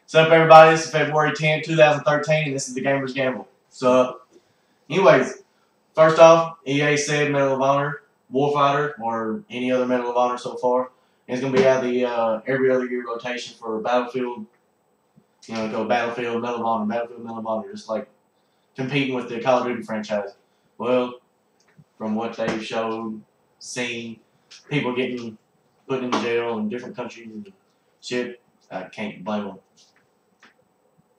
What's up, everybody? This is February 10th, 2013, and this is the Gamerz Gamble. So, anyways, first off, EA said Medal of Honor, Warfighter, or any other Medal of Honor so far, is going to be out of the every other year rotation for Battlefield. You know, go Battlefield, Medal of Honor, Battlefield, Medal of Honor, just like competing with the Call of Duty franchise. Well, from what they've showed, seen, people getting put in jail in different countries and shit, I can't blame them.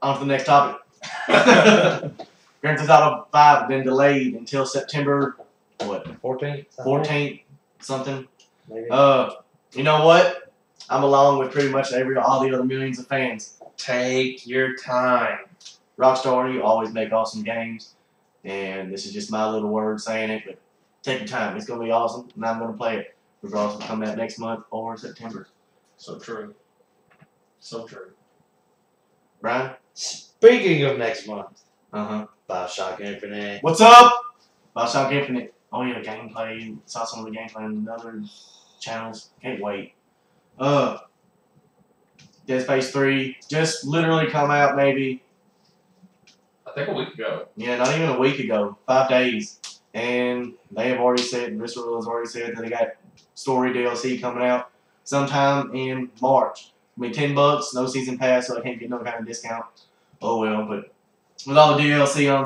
On to the next topic. Grand Theft Auto 5 has been delayed until September, what? 14th? 14th, something. Maybe. You know what? I'm along with pretty much all the other millions of fans. Take your time. Rockstar, you always make awesome games, and this is just my little word saying it, but take your time. It's going to be awesome, and I'm going to play it, regardless of coming out next month or September. So true. So true. Brian? Speaking of next month, Uh-huh. Bioshock Infinite. What's up? Bioshock Infinite. Oh yeah, gameplay. Saw some of the gameplay on other channels. Can't wait. Dead Space 3 just literally come out maybe. I think a week ago. Yeah, not even a week ago. 5 days. And they have already said, Visceral has already said that they got story DLC coming out sometime in March. It'll be $10, no season pass, so I can't get no kind of discount. Oh well, but with all the DLC on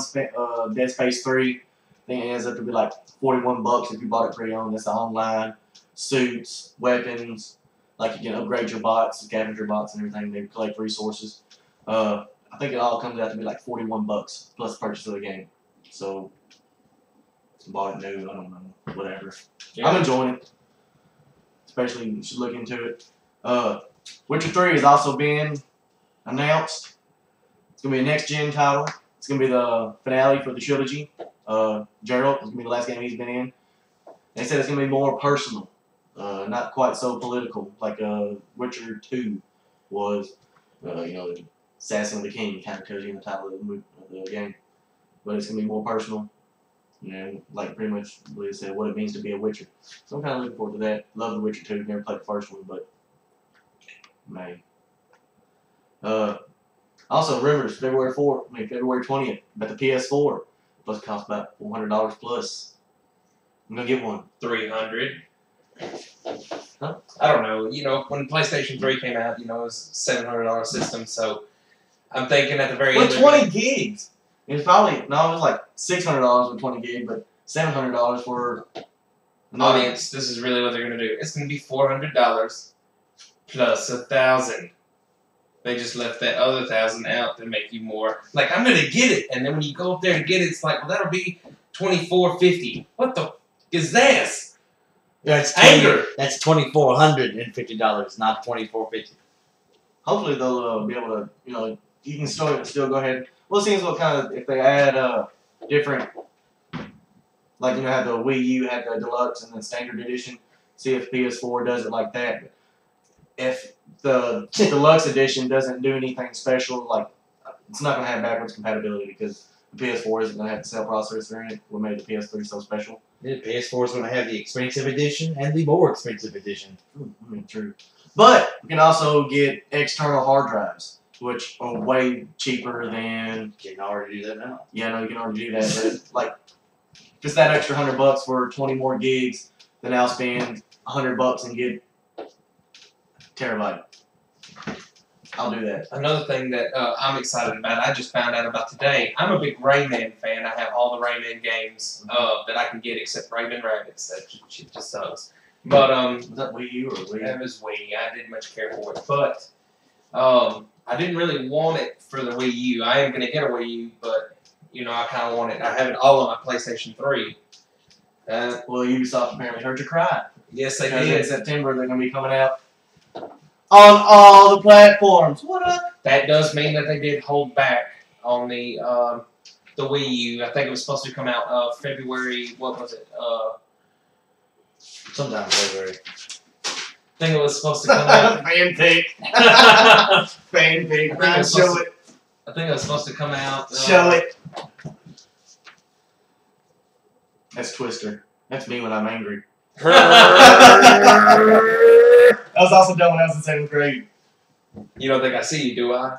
Dead Space 3, I think it ends up to be like $41 if you bought it pre-owned. That's the online, suits, weapons, like you can upgrade your bots, scavenger bots and everything. They collect resources. I think it all comes out to be like $41 plus purchase of the game. So, bought it new, I don't know, whatever. Yeah. I'm enjoying it. Especially, you should look into it. Witcher 3 has also been announced. It's going to be a next-gen title. It's going to be the finale for the trilogy. Geralt is going to be the last game he's been in. They said it's going to be more personal. Not quite so political like Witcher 2 was. You know, the Assassin of the King kind of tells you in the title of the game. But it's going to be more personal. You know, like pretty much what they said, what it means to be a Witcher. So I'm kind of looking forward to that. Love the Witcher 2. Never played the first one, but man. Also, rumors February 20th about the PS4. Plus, it costs about $400 plus. I'm gonna get one. $300. Huh? I don't know. You know, when PlayStation 3 came out, you know, it was a $700 system. So I'm thinking at the very end. With 20 gigs. It's probably it was like $600 with 20 gig, but $700 for audience. This is really what they're gonna do. It's gonna be $400 plus $1,000. They just left that other $1,000 out to make you more. Like, I'm gonna get it, and then when you go up there and get it, it's like, well, that'll be $2,450. What the is this? That's anger. That's $2,450, not $2,450. Hopefully they'll be able to, you know, you can still go ahead. Well, it seems what kind of if they add different, like you know, have the Wii U had the deluxe and the standard edition. See if PS4 does it like that. But if the deluxe edition doesn't do anything special, like it's not gonna have backwards compatibility because the PS4 isn't gonna have the cell processor in it. What made the PS3 so special? The PS4 is going to have the expensive edition and the more expensive edition. I mean, true. But we can also get external hard drives, which are way cheaper than. You can already do that now. Yeah, no, you can already do that. But it's like, just that extra $100 for 20 more gigs, then I'll spend $100 and get terabyte. I'll do that. Another thing that I'm excited about, I just found out about today. I'm a big Rayman fan. I have all the Rayman games that I can get except Rayman Rabbids. That shit just sucks. But Was that Wii U or Wii? That was Wii. I didn't much care for it, but I didn't really want it for the Wii U. I am gonna get a Wii U, but you know I kind of want it. I have it all on my PlayStation 3. Well, Ubisoft apparently heard you cry. Yes, they Because did. in September they're gonna be coming out on all the platforms. What up? That does mean that they did hold back on the Wii U. I think it was supposed to come out February. What was it? Sometime in February. I think it was supposed to come out. Fan pick. Fan pick. Brian, show it. I think it was supposed to come out. Show it. That's Twister. That's me when I'm angry. I was also done when I was in 7th grade. You don't think I see you, do I?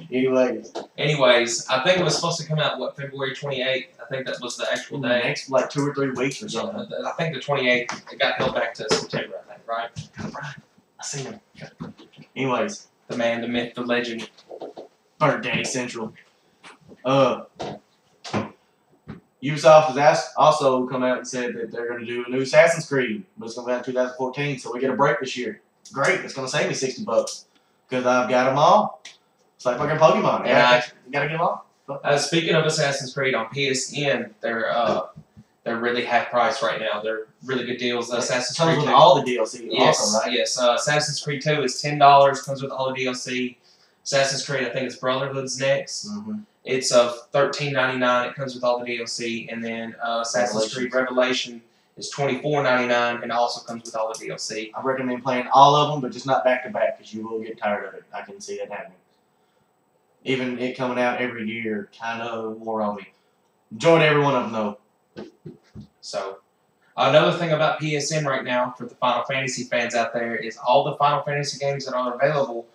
Anyways, I think it was supposed to come out, what, February 28th? I think that was the actual the day. next like 2 or 3 weeks or something. I think the 28th. It got held back to September, I think, right? I seen him. Anyways, The man, the myth, the legend. Bird Daddy Central. Ubisoft has also come out and said that they're going to do a new Assassin's Creed, but it's going to be out in 2014, so we get a break this year. Great, it's going to save me $60 because I've got them all. It's like fucking Pokemon. You gotta get them all. Speaking of Assassin's Creed on PSN, they're really half price right now. They're really good deals. Assassin's Creed with 2. all the DLC. Yes, also, right? yes. Assassin's Creed 2 is $10. Comes with all the DLC. Assassin's Creed, I think it's Brotherhood's next. Mm-hmm. It's $13.99. It comes with all the DLC, and then Assassin's Creed Revelation is $24.99, and also comes with all the DLC. I recommend playing all of them, but just not back to back, because you will get tired of it. I can see that happening. Even it coming out every year kind of wore on me. Enjoyed every one of them though. So, another thing about PSN right now for the Final Fantasy fans out there is all the Final Fantasy games that are available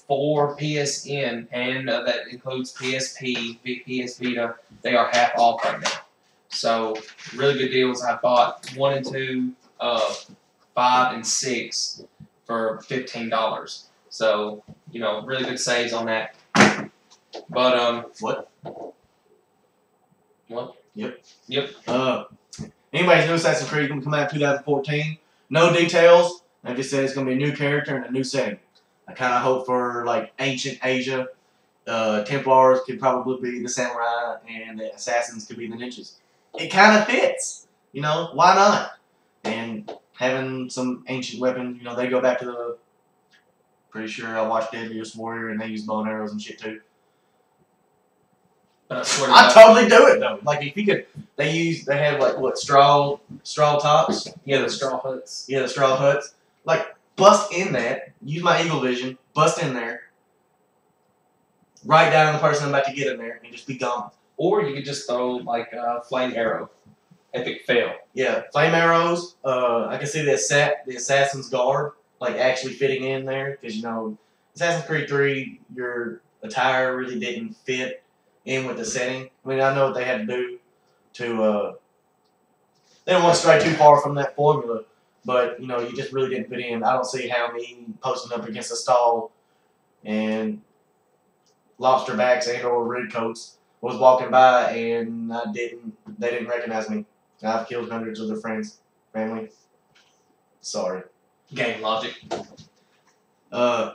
for PSN, and that includes PSP, PS Vita, they are half off right now. So, really good deals. I bought 1 and 2, 5 and 6 for $15. So, you know, really good saves on that. But, What? Yep. Anyways, new Assassin's Creed gonna come out in 2014. No details. They just said it's gonna be a new character and a new setting. I kind of hope for like ancient Asia. Templars could probably be the samurai, and the assassins could be the ninjas. It kind of fits, you know. Why not? And having some ancient weapons, you know, they go back to the. Pretty sure I watched Deadliest Warrior, and they use bow and arrows and shit too. but I swear to I'd God, totally do it though. Like if you could, they have like what straw tops. yeah, the straw huts. Yeah, the straw huts. Like bust in that. Use my eagle vision. Bust in there. Right down on the person I'm about to get in there, and just be gone. Or you could just throw like a flame arrow. Epic fail. Yeah, flame arrows. I can see the Assassin's Guard like actually fitting in there because you know Assassin's Creed 3, your attire really didn't fit in with the setting. I mean, I know what they had to do to. They don't want to stray too far from that formula, but you know, you just really didn't fit in. I don't see how me posting up against a stall and lobster backs and or red coats was walking by and they didn't recognize me. I've killed hundreds of their friends, family. Sorry. Game logic. On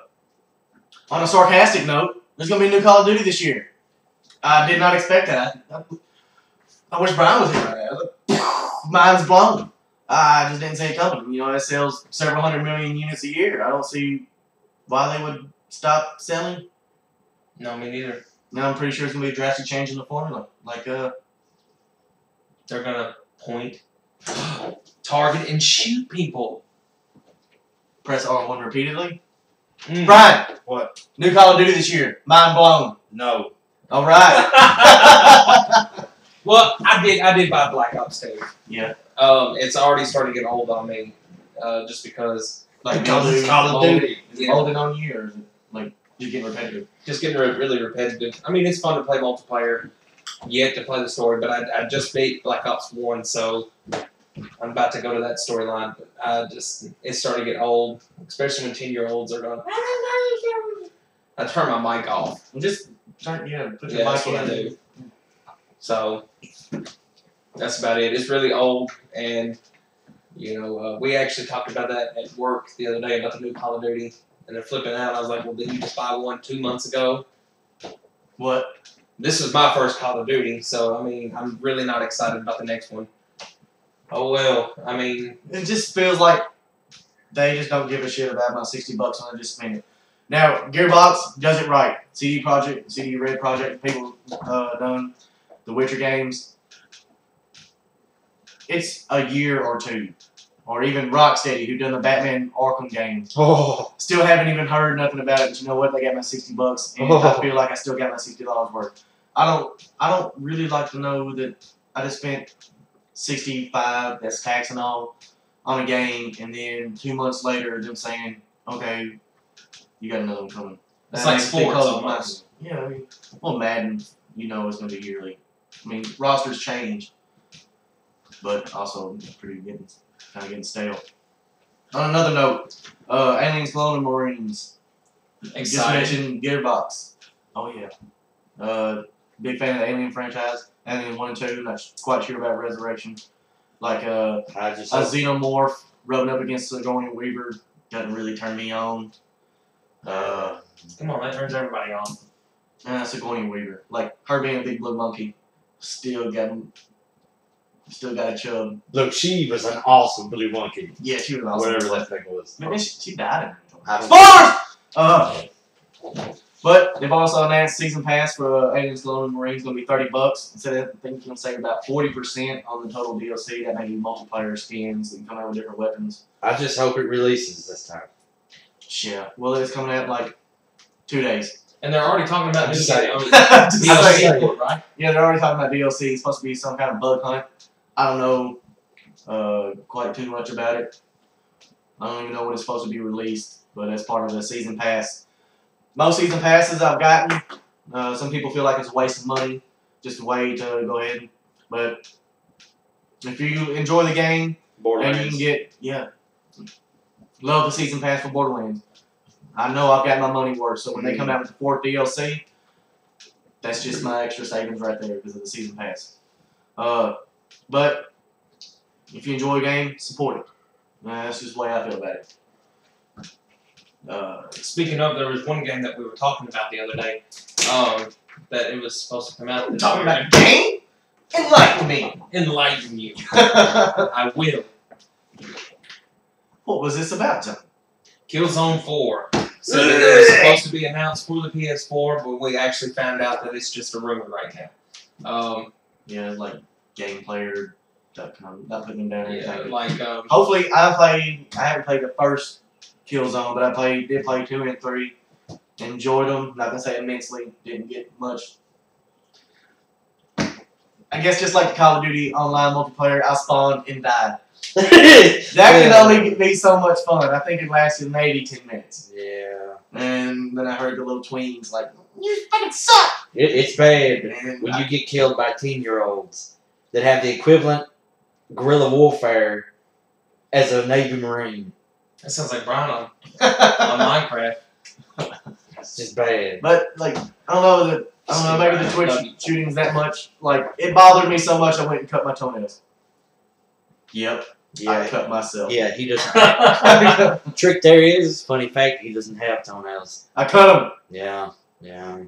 a sarcastic note, there's gonna be a new Call of Duty this year. I did not expect that. I wish Brian was here right now. Mind's blown. I just didn't see it coming. You know, it sells several hundred million units a year. I don't see why they would stop selling. No, me neither. Now I'm pretty sure it's gonna be a drastic change in the formula. Like They're gonna point, target, and shoot people. press R1 repeatedly. Mm. Brian, What? new Call of Duty this year. Mind blown. No. All right. Well, I did buy Black Ops 2. Yeah. It's already starting to get old on me, just because Like Because it's Call of Duty. Is it holding on you, or is it like just getting repetitive? just getting really repetitive. I mean, it's fun to play multiplayer. Yet to play the story, but I just beat Black Ops 1, so I'm about to go to that storyline. But it's starting to get old, especially when 10-year-olds are going. I turn my mic off. Well, just put your Yeah, mic that's what I in. do. So that's about it. It's really old, and you know, we actually talked about that at work the other day about the new Call of Duty, and they're flipping out. I was like, "Well, did you just buy one 2 months ago?" What? This is my first Call of Duty, so I mean, I'm really not excited about the next one. Oh well, I mean, It just feels like they just don't give a shit about my $60 when I just spend it. Now, Gearbox does it right. CD Red Project, people done the Witcher games. It's a year or two. Or even Rocksteady, who done the Batman Arkham games. Oh. Still haven't even heard nothing about it, but you know what? They got my $60, and I feel like I still got my $60 worth. I don't really like to know that I just spent $65, that's tax and all, on a game, and then 2 months later, them saying, "Okay, you got another one coming." It's like sports because of almost. Yeah, I mean, well, Madden, you know, it's going to be yearly. I mean, rosters change, but also it's kind of getting stale. On another note, Aliens, Clone, and Marines. Excited. Just mentioned Gearbox. Oh yeah. Big fan of the Alien franchise. Alien 1 and 2. Not quite sure about Resurrection. Like a xenomorph rubbing up against Sigourney Weaver doesn't really turn me on. Come on, that turns everybody on. Sigourney Weaver, like her being a big blue monkey, still got a chub. Look, she was an awesome blue monkey. Yeah, she was awesome. Whatever that thing was. Maybe she died in it. Spoilers! But they've also announced season pass for Aliens, Clone, and Marines going to be $30. Instead of, I think you can save about 40% on the total DLC. That may be multiplayer skins and come out with different weapons. I just hope it releases this time. Yeah. Well, it's coming out in like 2 days. And they're already talking about new DLC, right? Yeah, they're already talking about DLC. It's supposed to be some kind of bug hunt. I don't know quite too much about it. I don't even know when it's supposed to be released, but as part of the season pass. Most season passes I've gotten, some people feel like it's a waste of money, just a way to go ahead. But if you enjoy the game, and you can get, love the season pass for Borderlands. I know I've got my money worth, so when they come out with the 4th DLC, that's just my extra savings right there because of the season pass. But if you enjoy the game, support it. That's just the way I feel about it. Speaking of, there was one game that we were talking about the other day, that it was supposed to come out. I'm talking about a game? Enlighten me. Enlighten you. I will. What was this about, John? Killzone 4. So it was supposed to be announced for the PS4, but we actually found out that it's just a rumor right now. Yeah, like gameplayer.com, not putting them down. Yeah, like hopefully, I haven't played the first Killzone, but I did play 2 and 3. Enjoyed them. Not gonna say immensely. Didn't get much. I guess just like Call of Duty online multiplayer, I spawned and died. That can only be so much fun. I think it lasted maybe 10 minutes. Yeah. And then I heard the little tweens like, "You fucking suck." It's bad And when you get killed by 10-year-olds that have the equivalent guerrilla warfare as a Navy Marine. that sounds like Brian on Minecraft. It's just bad. But like, I don't know, maybe the Twitch shooting's that much. Like, it bothered me so much I went and cut my toenails. Yep. Yeah. I cut myself. Yeah, he doesn't. Trick there is, funny fact, he doesn't have toenails. I cut them. Yeah, yeah.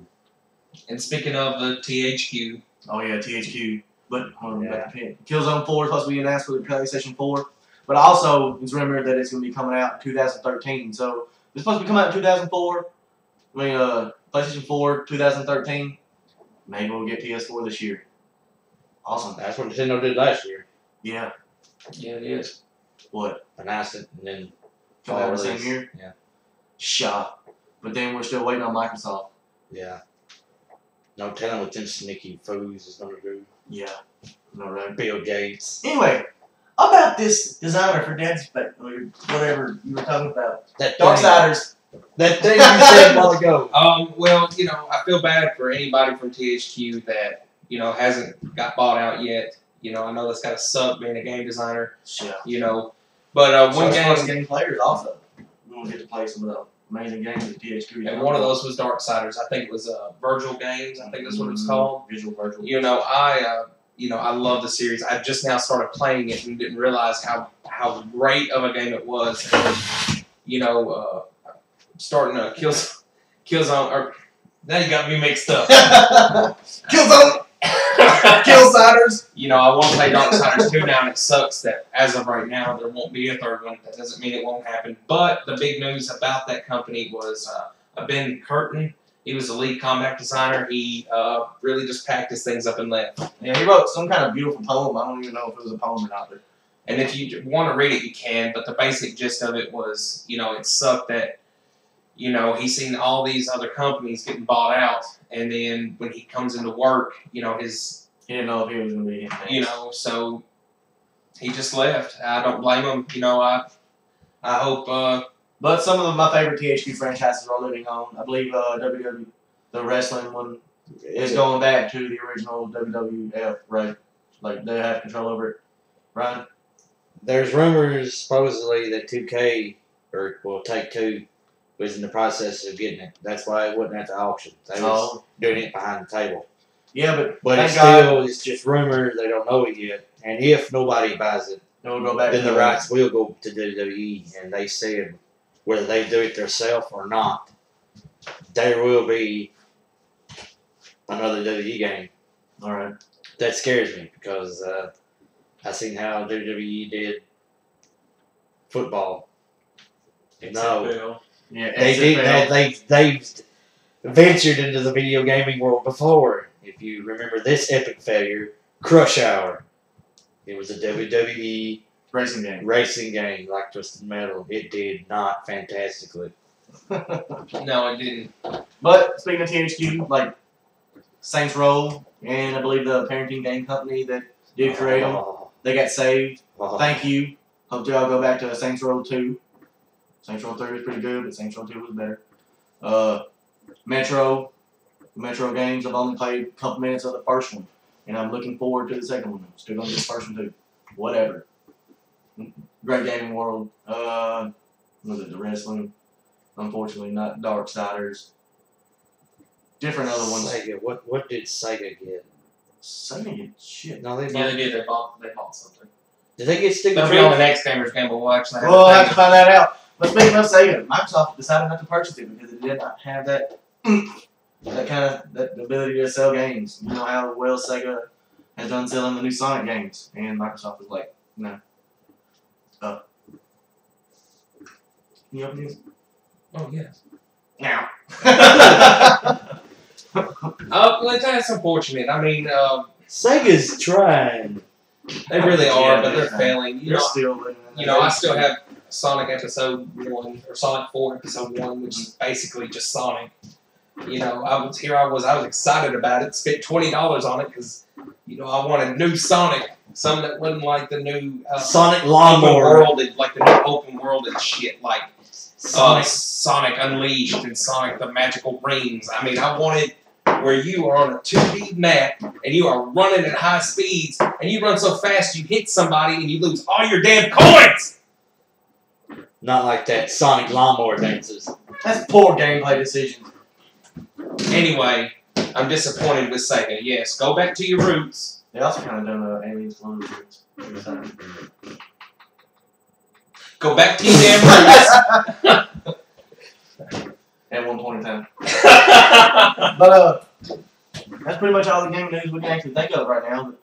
And speaking of the THQ. Oh yeah, THQ. But Yeah. Killzone 4 is supposed to be announced for the PlayStation 4. But also, it's rumored that it's going to be coming out in 2013. So, it's supposed to be coming out in 2004. I mean, PlayStation 4, 2013. Maybe we'll get PS4 this year. Awesome. That's what Nintendo did last year. Yeah. Yeah, it is. What? Announced it and then Come out the same year? Yeah. Shot. But then we're still waiting on Microsoft. Yeah. No telling what them sneaky fools is gonna do. Yeah. No, right. Bill Gates. Anyway, about this designer for Dead Space, or whatever you were talking about. That Darksiders. That thing you said a while ago. Well, I feel bad for anybody from THQ that, hasn't got bought out yet. I know that's gotta suck being a game designer. Yeah. But one First game, game players also. We won't get to play some of the amazing games that THQ. and one of those was Darksiders. I think it was Virgil Games. I think that's what it was called. Visual Virgil. I love the series. I just now started playing it and didn't realize how great of a game it was. And, starting a Killzone, or now you got me mixed up. Killzone. Killsiders. I want to play Darksiders 2 now, and it sucks that as of right now there won't be a third one. That doesn't mean it won't happen. But the big news about that company was Ben Curtin. He was the lead combat designer. He really just packed his things up and left. Yeah, he wrote some kind of beautiful poem. I don't even know if it was a poem or not. But and if you want to read it, you can. But the basic gist of it was, it sucked that, he's seen all these other companies getting bought out, and then when he comes into work, he didn't know if he was going to be him. So he just left. I don't blame him. I hope But some of my favorite THQ franchises are living on. I believe WWE, the wrestling one, is going back to the original WWF, right? Like they have control over it, right? There's rumors supposedly that 2K Take-Two was in the process of getting it. That's why it wasn't at the auction. They was doing it behind the table. Yeah, but it's just rumors. They don't know it yet. And if nobody buys it, it'll go back. Then the rights will go to WWE. And they said whether they do it themselves or not, there will be another WWE game. All right. That scares me because I seen how WWE did football. No. Yeah, they've ventured into the video gaming world before. If you remember this epic failure, Crush Hour. It was a WWE racing game like Twisted Metal. It did not fantastically. No, it didn't. But speaking of THQ, like Saints Row and I believe the parenting game company that did create them, they got saved. Thank you. Hope y'all go back to Saints Row 2. Saints Row 3 was pretty good, but Saints Row 2 was better. Metro games, I've only played a couple minutes of the first one, and I'm looking forward to the second one. I'm still going to do the first one too. Whatever. Great gaming world. Was it the wrestling? Unfortunately, not Darksiders. Different other ones. Sega. What did Sega get? Sega get shit. No, they did. They bought something. Did they get Stick? They'll be on the next Gamerz Gamble. We'll actually have to find that out. But speaking of Sega, Microsoft decided not to purchase it because it did not have that that ability to sell games. You know how well Sega has done selling the new Sonic games, and Microsoft was like, no. Can you open this? Oh yes. Now. Well, that's unfortunate. I mean, Sega's trying. They really are, but they're failing. They're still. I still have Sonic Episode 1 or Sonic 4 Episode 1, which is basically just Sonic. I was excited about it. Spent $20 on it because I wanted new Sonic, some that wasn't like the new Sonic Lawnmower world, like the new open world and shit, like Sonic Unleashed and Sonic the Magical Rings. I mean, I wanted where you are on a 2D map and you are running at high speeds and you run so fast you hit somebody and you lose all your damn coins. Not like that Sonic Lawnmower dances. That's poor gameplay decision. Anyway, I'm disappointed with Sega. Yes, go back to your roots. They also kind of done Aliens Colonial Roots. Go back to your damn roots. At one point in time. But that's pretty much all the gaming news we can actually think of right now.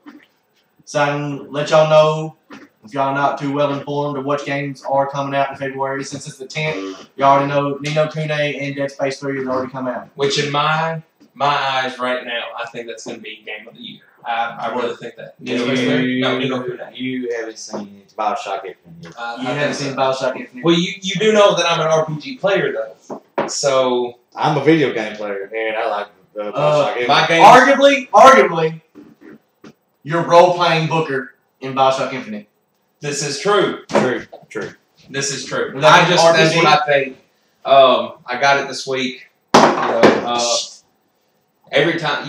So I can let y'all know if y'all are not too well informed of what games are coming out in February. Since it's the 10th, you already know Ni no Kune and Dead Space 3 has already come out. Which in my eyes right now, I think that's going to be Game of the Year. I really think that. Ni no Kune. You haven't seen Bioshock Infinite yet. You haven't seen Bioshock Infinite. Well, you do know that I'm an RPG player, though. So I'm a video game player, and I like Bioshock Infinite. My game arguably, you're role-playing Booker in Bioshock Infinite. This is true. True. This is true. That's what I think. I got it this week. Every time,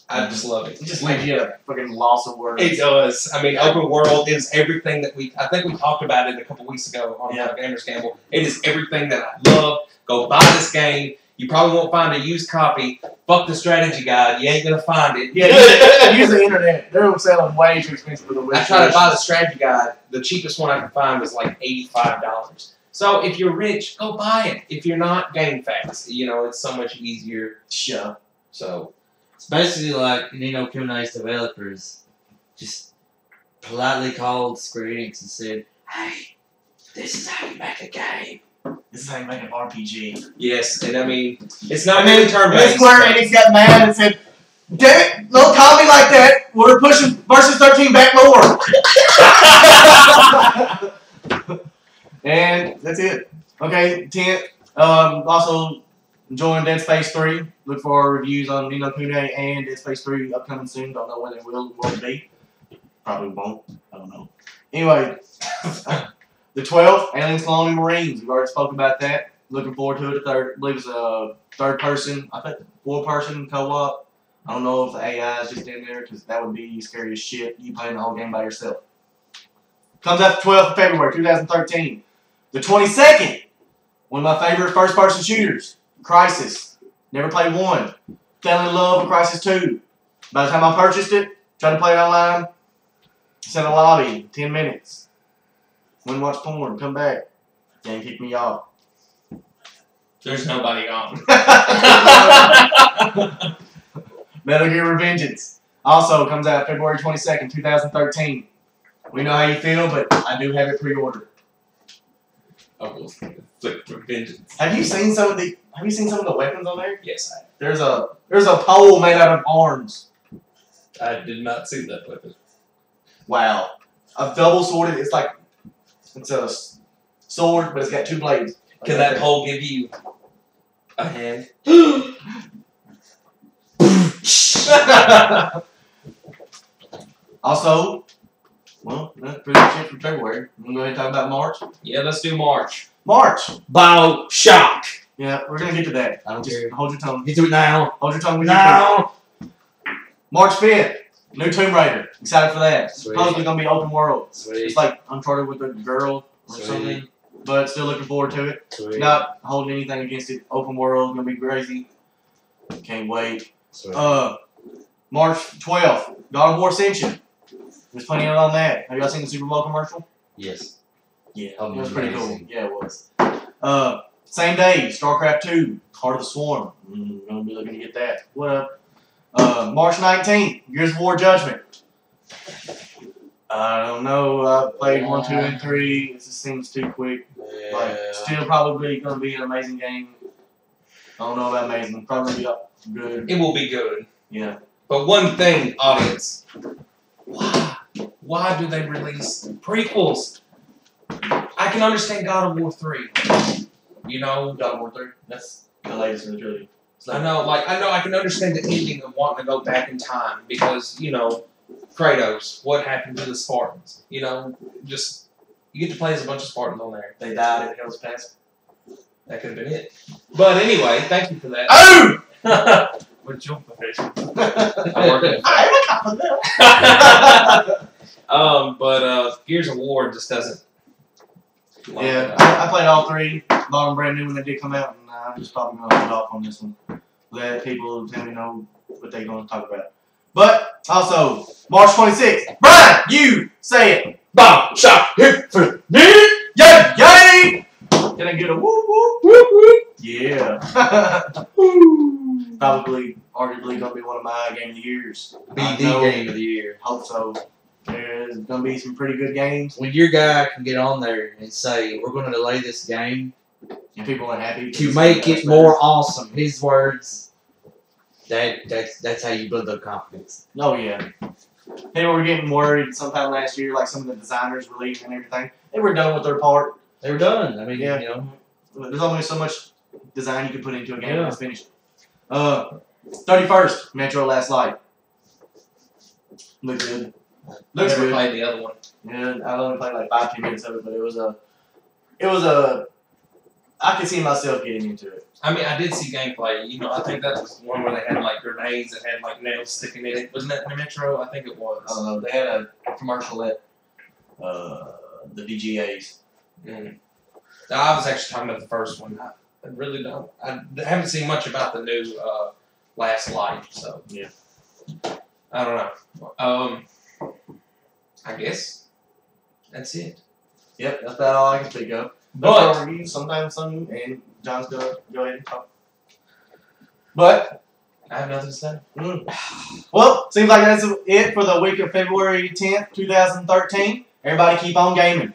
I just love it. It just makes you a fucking loss of words. It does. I mean, open world is everything that I think we talked about it a couple weeks ago on Gamerz Gamble. It is everything that I love. Go buy this game. You probably won't find a used copy. Fuck the strategy guide. You ain't gonna find it. Yeah, use the internet. They're selling way too expensive for the website. I tried to buy the strategy guide. The cheapest one I could find was like $85. So if you're rich, go buy it. If you're not, game fast. It's so much easier. Sure. So it's basically like Ni no Kune's developers just politely called Square Enix and said, "Hey, this is how you make a game. This is how you make an RPG." Yes, and I mean, it's not really turn-based. Square Enix got mad and said, "Damn it, don't call me like that. We're pushing Versus 13 back more." And that's it. Okay, 10th. Also, enjoying Dead Space 3. Look for our reviews on Ni no Kune and Dead Space 3 upcoming soon. Don't know when they will be. Probably won't. I don't know. Anyway, The 12th, Aliens Colonial Marines. We've already spoke about that. Looking forward to it. I believe it's a third person. I think 4-person co-op. I don't know if the AI is just in there because that would be scary as shit. You playing the whole game by yourself. Comes out the 12th of February 2013. The 22nd, one of my favorite first-person shooters, Crysis. Never played one. Fell in love with Crysis 2. By the time I purchased it, tried to play it online, sent a lobby, 10 minutes. Went and watch porn, come back. Game kicked me off. There's nobody on. Metal Gear Revengeance. Also comes out February 22nd, 2013. We know how you feel, but I do have it pre-ordered. I will flip Revengeance. Have you seen some of the weapons on there? Yes, I have. There's a pole made out of arms. I did not see that weapon. Wow. A double sworded, it's a sword, but it's got 2 blades. Can that pole give you a hand? Also, well, that's pretty much it for February. I'm going to go ahead and talk about March. Yeah, let's do March. March! BioShock. Yeah, we're going to get to that. I don't Just care. hold your tongue. Get to it now. Hold your tongue with your Now. March 5th, new Tomb Raider. Excited for that. Sweet. Supposedly going to be open world. Sweet. It's like Uncharted with a girl or Sweet. something. But still looking forward to it. Sweet. Not holding anything against it. Open world, going to be crazy. Can't wait. Sweet. March 12th, God of War Ascension. There's plenty on that. Have y'all seen the Super Bowl commercial? Yes. Yeah, Oh, it was pretty cool. amazing. Yeah, it was. Same day, StarCraft 2, Heart of the Swarm. Gonna be looking to get that. What up? March 19th, Gears of War Judgment. I don't know. I played 1, 2, and 3. It just seems too quick. Like, still probably gonna be an amazing game. I don't know about amazing. Probably be good. It will be good. Yeah. But one thing, audience. Why do they release prequels? I can understand God of War 3. You know, God of War 3. That's the latest in the trilogy. I know I can understand the ending of wanting to go back in time because, you know, Kratos, what happened to the Spartans? You know, just you get to play as a bunch of Spartans on there. They died at Hell's Pass. That could have been it. But anyway, thank you for that. Oh! What's your profession? I work at I'm a cop. but Gears of War just doesn't. Yeah, I played all 3. Bought them brand new when they did come out, and I'm just probably going to hold off on this one. Let people tell me know what they're going to talk about. But also, March 26th, Brian, you say it. BioShock here for me. Yay! Yay! Can I get a whoop whoop? Whoop, whoop. Yeah. Probably, arguably, going to be one of my game of the years. Be I the know. game of the year. Hope so. There's going to be some pretty good games. When your guy can get on there and say, we're going to delay this game And people are happy. to make it more awesome, his words, that's how you build up confidence. Oh, yeah. People were getting worried sometime last year, like some of the designers were leaving and everything. They were done with their part. They were done. I mean, Yeah. you know. There's only so much design you can put into a game Yeah. when it's finished. 31st, Metro Last Light. Looks good. Looks Never good. played the other one. Yeah, I only played like 5-10 minutes of it, but it was a. I could see myself getting into it. I mean, I did see gameplay. You know, I think that was one where they had like grenades that had like nails sticking in it. Wasn't that in the Metro? I think it was. I don't know. They had a commercial at the VGAs. Mm. I was actually talking about the first one. I really don't. I haven't seen much about the new Last Light, so Yeah. I don't know. I guess that's it. Yep, that's about all I can think of. But- But reviews, sometimes some, and John's gonna go ahead and talk. But I have nothing to say. well, seems like that's it for the week of February 10th, 2013. Everybody keep on gaming.